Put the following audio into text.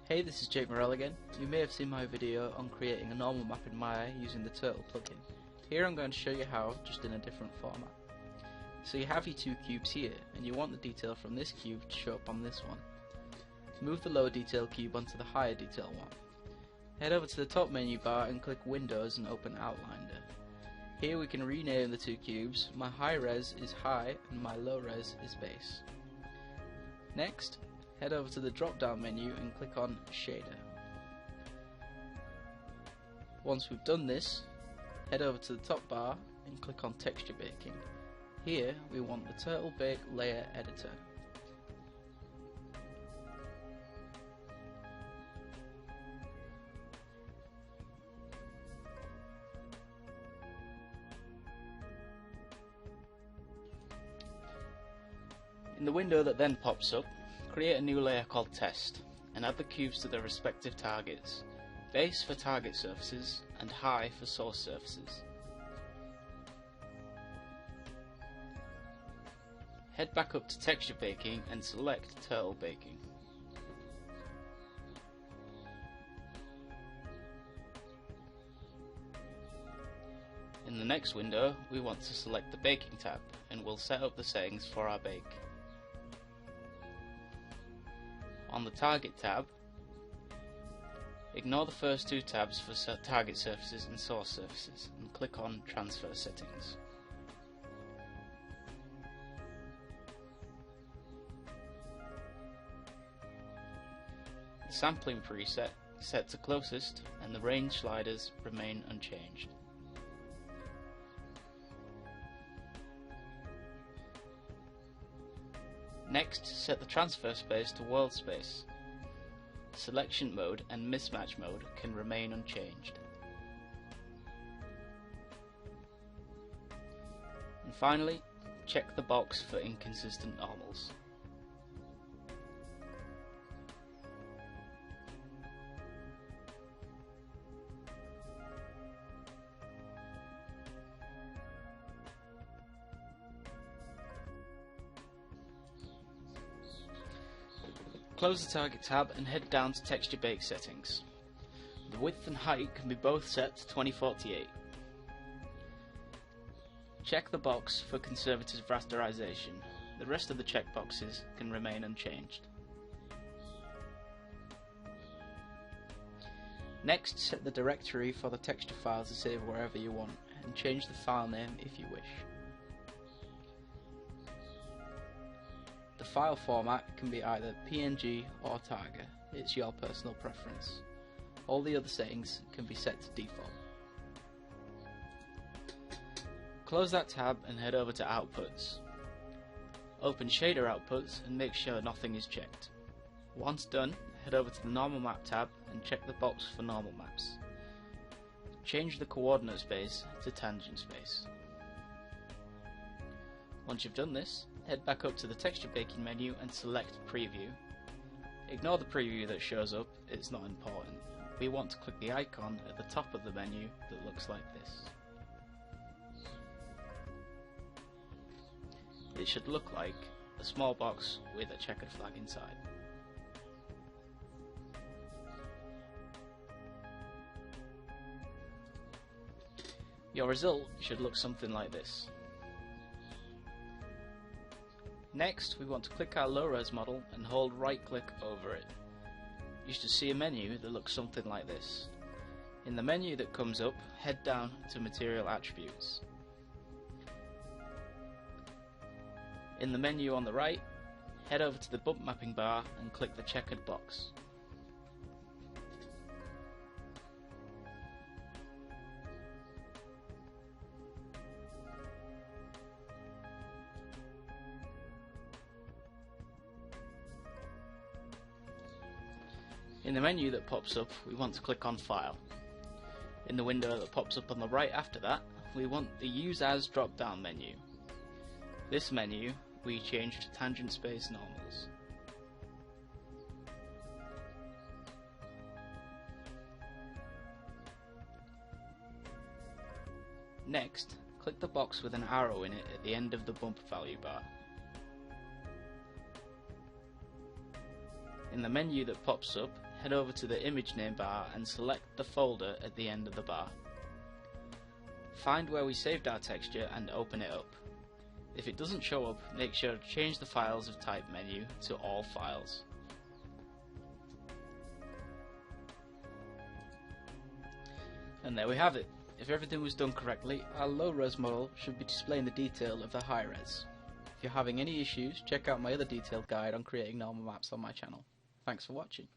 Hey, this is Jake Morell again. You may have seen my video on creating a normal map in Maya using the Turtle plugin. Here I'm going to show you how, just in a different format. So you have your two cubes here, and you want the detail from this cube to show up on this one. Move the lower detail cube onto the higher detail one. Head over to the top menu bar and click Windows and open Outliner. Here we can rename the two cubes. My high res is high and my low res is base. Next, head over to the drop down menu and click on Shader. Once we've done this, head over to the top bar and click on Texture Baking. Here we want the Turtle Bake Layer Editor. In the window that then pops up, create a new layer called Test and add the cubes to their respective targets, base for target surfaces and high for source surfaces. Head back up to Texture Baking and select Turtle Baking. In the next window, we want to select the Baking tab and we'll set up the settings for our bake. On the Target tab, ignore the first two tabs for target surfaces and source surfaces and click on Transfer Settings. The sampling preset is set to closest and the range sliders remain unchanged. Next, set the transfer space to world space. Selection mode and mismatch mode can remain unchanged. And finally, check the box for inconsistent normals. Close the Target tab and head down to Texture Bake settings. The width and height can be both set to 2048. Check the box for conservative rasterization. The rest of the checkboxes can remain unchanged. Next, set the directory for the texture file to save wherever you want, and change the file name if you wish. The file format can be either PNG or Tiger, it's your personal preference. All the other settings can be set to default. Close that tab and head over to Outputs. Open Shader Outputs and make sure nothing is checked. Once done, head over to the Normal Map tab and check the box for normal maps. Change the coordinate space to tangent space. Once you've done this, head back up to the Texture Baking menu and select Preview. Ignore the preview that shows up, it's not important. We want to click the icon at the top of the menu that looks like this. It should look like a small box with a checkered flag inside. Your result should look something like this. Next, we want to click our low-res model and hold right-click over it. You should see a menu that looks something like this. In the menu that comes up, head down to Material Attributes. In the menu on the right, head over to the bump mapping bar and click the checkered box. In the menu that pops up, we want to click on File. In the window that pops up on the right after that, we want the Use As drop-down menu. This menu we change to tangent space normals. Next, click the box with an arrow in it at the end of the bump value bar. In the menu that pops up, head over to the image name bar and select the folder at the end of the bar. Find where we saved our texture and open it up. If it doesn't show up, make sure to change the files of type menu to all files. And there we have it. If everything was done correctly, our low-res model should be displaying the detail of the high-res. If you're having any issues, check out my other detailed guide on creating normal maps on my channel. Thanks for watching.